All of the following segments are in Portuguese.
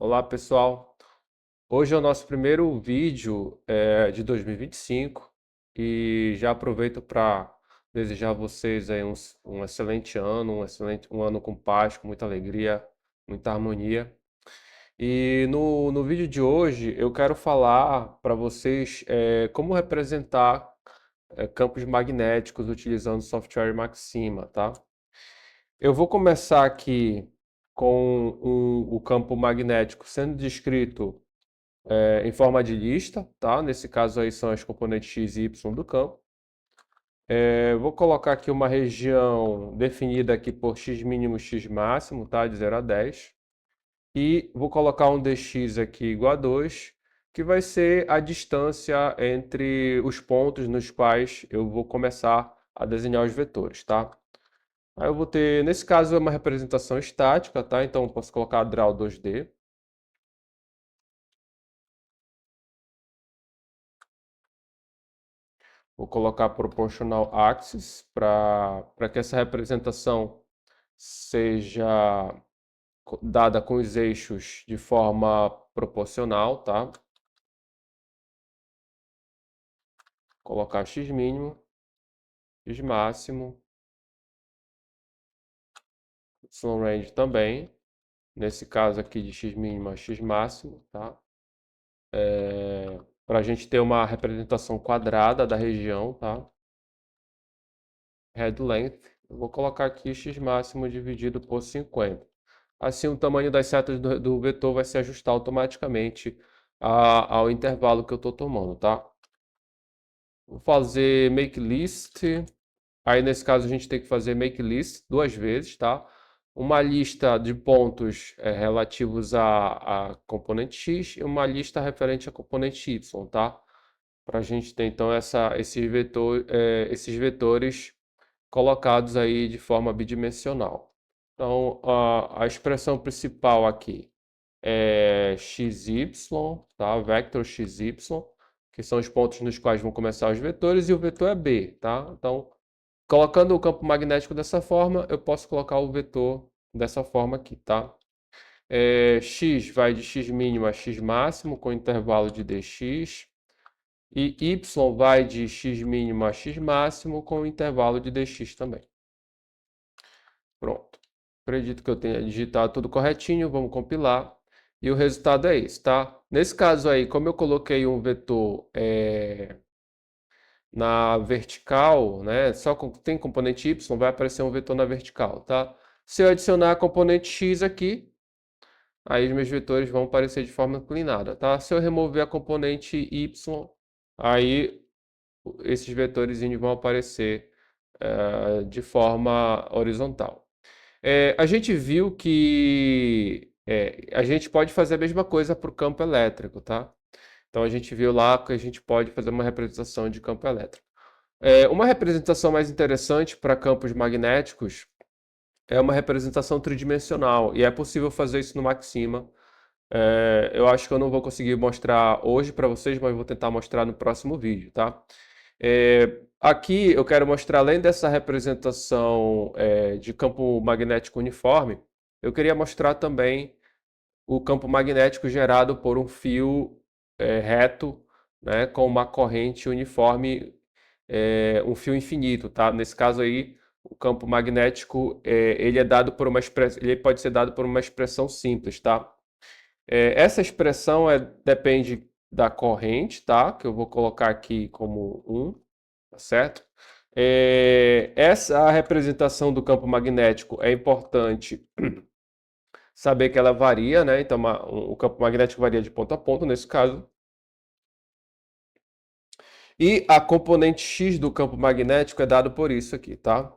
Olá, pessoal. Hoje é o nosso primeiro vídeo de 2025 e já aproveito para desejar a vocês aí um excelente ano, um ano com paz, com muita alegria, muita harmonia. E no vídeo de hoje eu quero falar para vocês como representar campos magnéticos utilizando o software Maxima, tá? Eu vou começar aqui com o campo magnético sendo descrito em forma de lista, tá? Nesse caso aí são as componentes x e y do campo. Vou colocar aqui uma região definida aqui por x mínimo, x máximo, tá? De 0 a 10. E vou colocar um dx aqui igual a 2, que vai ser a distância entre os pontos nos quais eu vou começar a desenhar os vetores, tá? Aí eu vou ter, nesse caso, é uma representação estática, tá? Então eu posso colocar draw 2D. Vou colocar proportional axis para que essa representação seja dada com os eixos de forma proporcional, tá? Colocar x mínimo, x máximo, y range também, nesse caso aqui de x mínimo a x máximo, tá? Para a gente ter uma representação quadrada da região, tá? Head length, eu vou colocar aqui x máximo dividido por 50. Assim, o tamanho das setas do vetor vai se ajustar automaticamente ao intervalo que eu estou tomando, tá? Vou fazer make list. Aí, nesse caso, a gente tem que fazer make list duas vezes, tá? Uma lista de pontos relativos a componente x e uma lista referente a componente y, tá? Para a gente ter, então, esses vetores colocados aí de forma bidimensional. Então, a expressão principal aqui é xy, tá? Vector xy, que são os pontos nos quais vão começar os vetores, e o vetor é b, tá? Então, colocando o campo magnético dessa forma, eu posso colocar o vetor dessa forma aqui, tá? X vai de x mínimo a x máximo, com intervalo de dx, e y vai de x mínimo a x máximo, com intervalo de dx também. Pronto. Acredito que eu tenha digitado tudo corretinho, vamos compilar. E o resultado é esse, tá? Nesse caso aí, como eu coloquei um vetor na vertical, né? Tem componente y, vai aparecer um vetor na vertical, tá? Se eu adicionar a componente x aqui, aí os meus vetores vão aparecer de forma inclinada, tá? Se eu remover a componente y, aí esses vetores vão aparecer de forma horizontal. A gente viu que a gente pode fazer a mesma coisa para o campo elétrico, tá? Então a gente viu lá que a gente pode fazer uma representação de campo elétrico. Uma representação mais interessante para campos magnéticos é uma representação tridimensional, e é possível fazer isso no Maxima. Eu acho que eu não vou conseguir mostrar hoje para vocês, mas vou tentar mostrar no próximo vídeo, tá? Aqui eu quero mostrar, além dessa representação de campo magnético uniforme, eu queria mostrar também o campo magnético gerado por um fio reto, né, com uma corrente uniforme, um fio infinito, tá? Nesse caso aí, o campo magnético ele é dado por ele pode ser dado por uma expressão simples, tá? Essa expressão depende da corrente, tá? Que eu vou colocar aqui como 1, tá certo? Essa representação do campo magnético é importante saber que ela varia, né? Então, o campo magnético varia de ponto a ponto, nesse caso. E a componente x do campo magnético é dado por isso aqui, tá?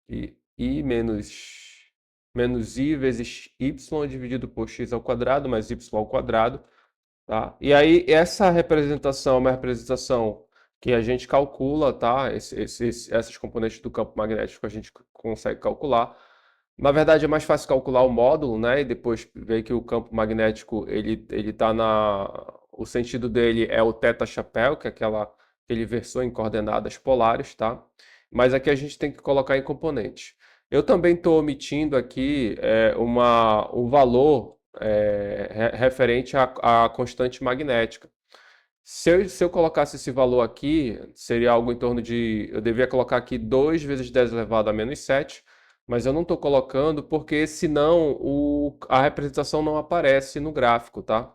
I menos i vezes y dividido por x ao quadrado mais y ao quadrado, tá? E aí, essa representação é uma representação que a gente calcula, tá? Essas componentes do campo magnético a gente consegue calcular. Na verdade, é mais fácil calcular o módulo, né? E depois ver que o campo magnético, ele tá o sentido dele é o θ-chapéu, que é aquele versor em coordenadas polares, tá? Mas aqui a gente tem que colocar em componentes. Eu também estou omitindo aqui o valor referente à constante magnética. Se eu colocasse esse valor aqui, seria algo em torno de. Eu devia colocar aqui 2 vezes 10 elevado a menos 7, mas eu não estou colocando porque senão a representação não aparece no gráfico, tá?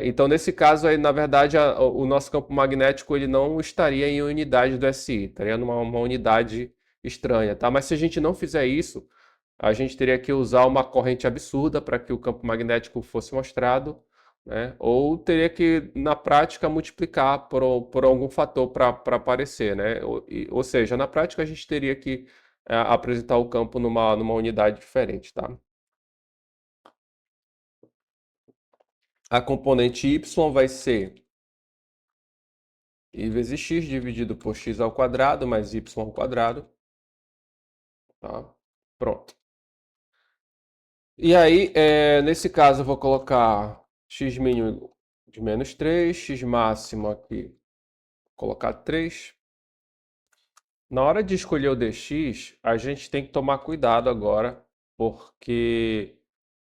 Então, nesse caso, aí, na verdade, o nosso campo magnético ele não estaria em unidade do SI, estaria numa uma unidade estranha, tá? Mas se a gente não fizer isso, a gente teria que usar uma corrente absurda para que o campo magnético fosse mostrado, né? Ou teria que, na prática, multiplicar por algum fator para aparecer, né? Ou seja, na prática, a gente teria que apresentar o campo numa unidade diferente, tá? A componente y vai ser I vezes x dividido por x ao quadrado mais y ao quadrado, tá? Pronto. E aí, nesse caso, eu vou colocar x mínimo de menos 3, x máximo aqui, vou colocar 3. Na hora de escolher o dx, a gente tem que tomar cuidado agora, porque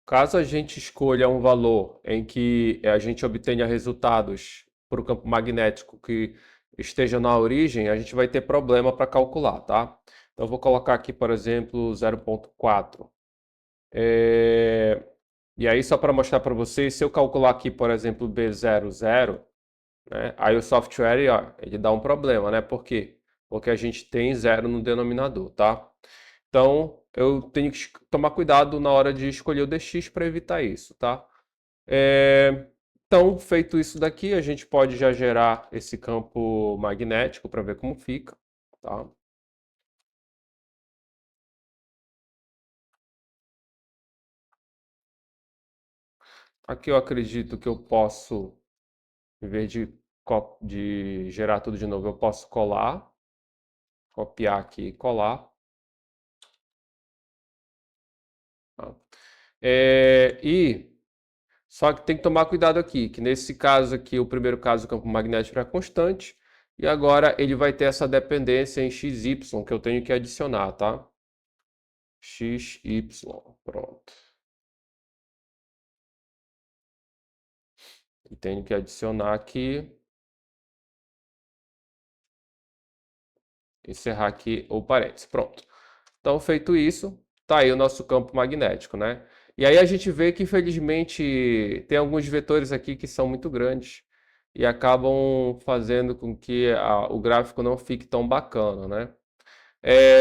caso a gente escolha um valor em que a gente obtenha resultados para o campo magnético que esteja na origem, a gente vai ter problema para calcular, tá? Então, eu vou colocar aqui, por exemplo, 0,4. E aí, só para mostrar para vocês, se eu calcular aqui, por exemplo, B00, né, aí o software, ó, ele dá um problema, né? Por quê? Porque a gente tem zero no denominador, tá? Então, eu tenho que tomar cuidado na hora de escolher o dx para evitar isso, tá? Então, feito isso daqui, a gente pode já gerar esse campo magnético para ver como fica, tá? Aqui eu acredito que eu posso, em vez de gerar tudo de novo, eu posso colar, copiar aqui e colar. Tá? E só que tem que tomar cuidado aqui, que nesse caso aqui, o primeiro caso, o campo magnético é constante, e agora ele vai ter essa dependência em xy, que eu tenho que adicionar, tá? Xy, pronto. E tenho que adicionar aqui, encerrar aqui o parênteses, pronto. Então, feito isso, tá aí o nosso campo magnético, né? E aí a gente vê que, infelizmente, tem alguns vetores aqui que são muito grandes e acabam fazendo com que o gráfico não fique tão bacana, né?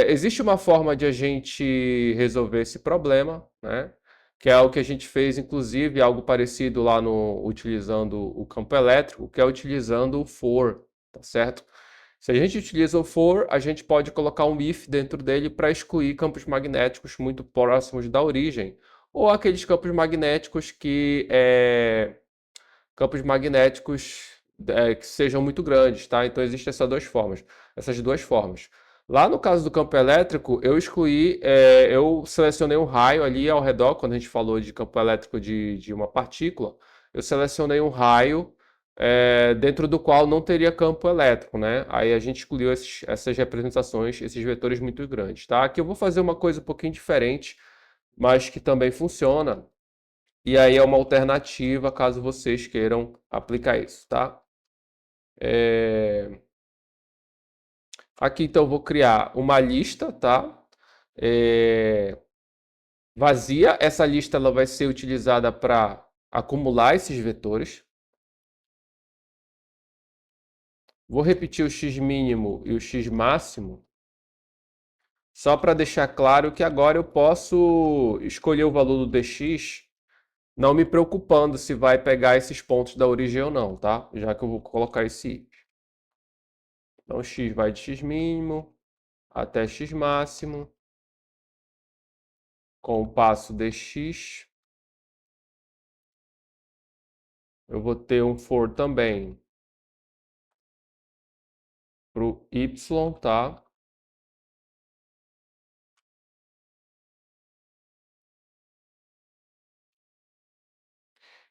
Existe uma forma de a gente resolver esse problema, né? Que é o que a gente fez, inclusive, algo parecido lá no utilizando o campo elétrico, que é utilizando o for, tá certo? Se a gente utiliza o for, a gente pode colocar um if dentro dele para excluir campos magnéticos muito próximos da origem, ou aqueles campos magnéticos campos magnéticos que sejam muito grandes, tá? Então existem essas duas formas. Lá no caso do campo elétrico, eu selecionei um raio ali ao redor, quando a gente falou de campo elétrico de uma partícula, eu selecionei um raio dentro do qual não teria campo elétrico, né? Aí a gente excluiu essas representações, esses vetores muito grandes, tá? Aqui eu vou fazer uma coisa um pouquinho diferente, mas que também funciona, e aí é uma alternativa caso vocês queiram aplicar isso, tá? Aqui então eu vou criar uma lista, tá? É, Vazia. Essa lista ela vai ser utilizada para acumular esses vetores. Vou repetir o x mínimo e o x máximo, só para deixar claro que agora eu posso escolher o valor do dx, não me preocupando se vai pegar esses pontos da origem ou não, tá? Já que eu vou colocar esse if. Então, x vai de x mínimo até x máximo, com o passo dx. Eu vou ter um for também para o y, tá?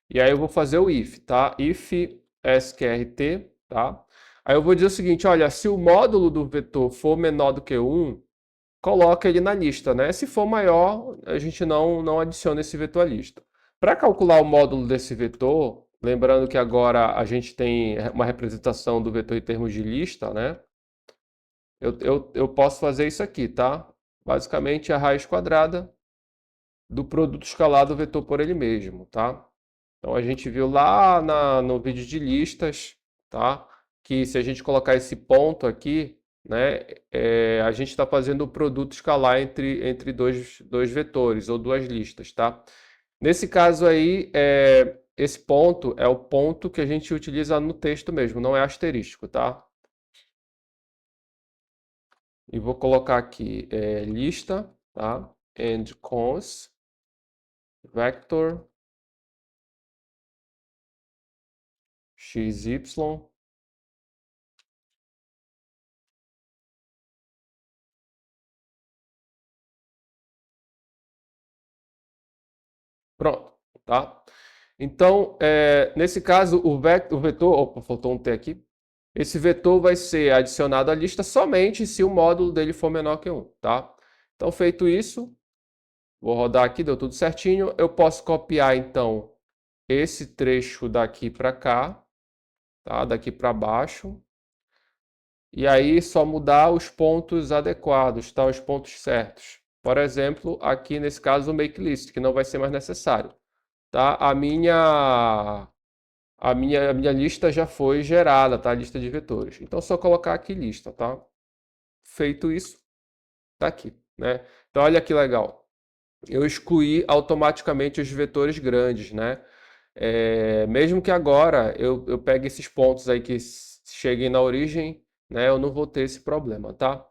E aí eu vou fazer o if, tá? If sqrt, tá? Aí eu vou dizer o seguinte, olha, se o módulo do vetor for menor do que 1, coloca ele na lista, né? Se for maior, a gente não adiciona esse vetor à lista. Para calcular o módulo desse vetor, lembrando que agora a gente tem uma representação do vetor em termos de lista, né? Eu posso fazer isso aqui, tá? Basicamente a raiz quadrada do produto escalar do vetor por ele mesmo, tá? Então a gente viu lá no vídeo de listas, tá? Que se a gente colocar esse ponto aqui, né, a gente está fazendo o produto escalar entre dois vetores ou duas listas, tá? Nesse caso aí, esse ponto é o ponto que a gente utiliza no texto mesmo, não é asterístico, tá? E vou colocar aqui lista, tá? And cons vector xy. Pronto, tá? Então, nesse caso, o vetor, opa, faltou um T aqui. Esse vetor vai ser adicionado à lista somente se o módulo dele for menor que 1, tá? Então, feito isso, vou rodar aqui, deu tudo certinho. Eu posso copiar, então, esse trecho daqui para cá, tá? Daqui para baixo. E aí, só mudar os pontos adequados, tá? Os pontos certos. Por exemplo, aqui nesse caso, o make list, que não vai ser mais necessário, tá? A minha lista já foi gerada, tá? A lista de vetores. Então, é só colocar aqui lista, tá? Feito isso, tá aqui, né? Então, olha que legal. Eu excluí automaticamente os vetores grandes, né? Mesmo que agora eu pegue esses pontos aí que cheguem na origem, né? Eu não vou ter esse problema, tá?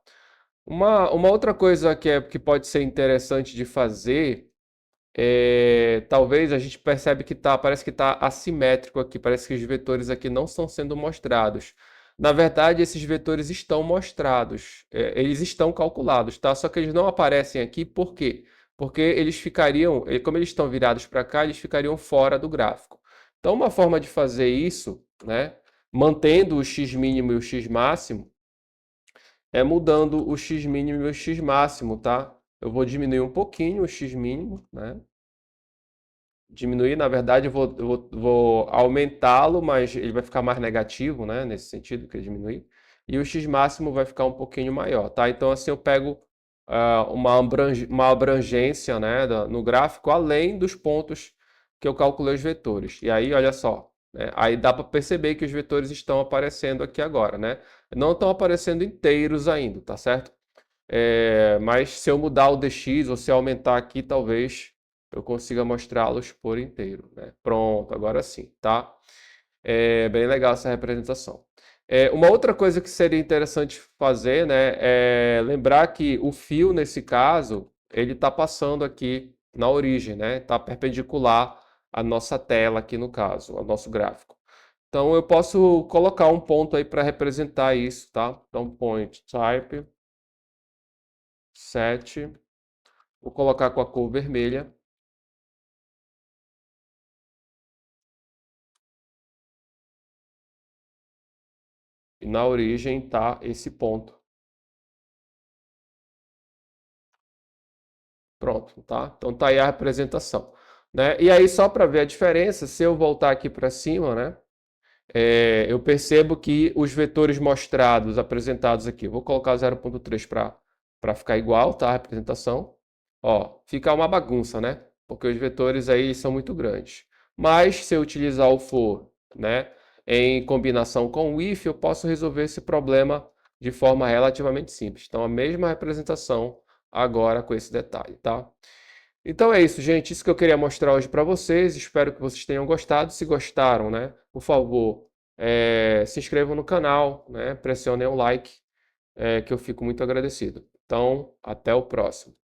Uma outra coisa que pode ser interessante de fazer talvez a gente percebe que parece que está assimétrico aqui, parece que os vetores aqui não estão sendo mostrados. Na verdade, esses vetores estão mostrados, eles estão calculados, tá? Só que eles não aparecem aqui, por quê? Porque eles ficariam, como eles estão virados para cá, eles ficariam fora do gráfico. Então, uma forma de fazer isso, né, mantendo o x mínimo e o x máximo, é mudando o x mínimo e o x máximo, tá? Eu vou diminuir um pouquinho o x mínimo, né? Diminuir, na verdade, eu vou aumentá-lo, mas ele vai ficar mais negativo, né? Nesse sentido, que diminuir. E o x máximo vai ficar um pouquinho maior, tá? Então, assim, eu pego uma abrangência, né, no gráfico, além dos pontos que eu calculei os vetores. E aí, olha só, né? Aí dá para perceber que os vetores estão aparecendo aqui agora, né? Não estão aparecendo inteiros ainda, tá certo? Mas se eu mudar o dx ou se eu aumentar aqui, talvez eu consiga mostrá-los por inteiro, né? Pronto, agora sim, tá? Bem legal essa representação. Uma outra coisa que seria interessante fazer, né, é lembrar que o fio, nesse caso, ele está passando aqui na origem, né? Está perpendicular à nossa tela aqui no caso, ao nosso gráfico. Então eu posso colocar um ponto aí para representar isso, tá? Então point type 7. Vou colocar com a cor vermelha. E na origem está esse ponto. Pronto, tá? Então tá aí a representação, né? E aí só para ver a diferença, se eu voltar aqui para cima, né? Eu percebo que os vetores mostrados, apresentados aqui, vou colocar 0.3 para ficar igual, tá? A representação. Ó, fica uma bagunça, né? Porque os vetores aí são muito grandes. Mas se eu utilizar o for, né, em combinação com o if, eu posso resolver esse problema de forma relativamente simples. Então, a mesma representação agora com esse detalhe, tá? Então é isso, gente. Isso que eu queria mostrar hoje para vocês. Espero que vocês tenham gostado. Se gostaram, né, por favor, se inscrevam no canal, né, pressionem o like, que eu fico muito agradecido. Então, até o próximo.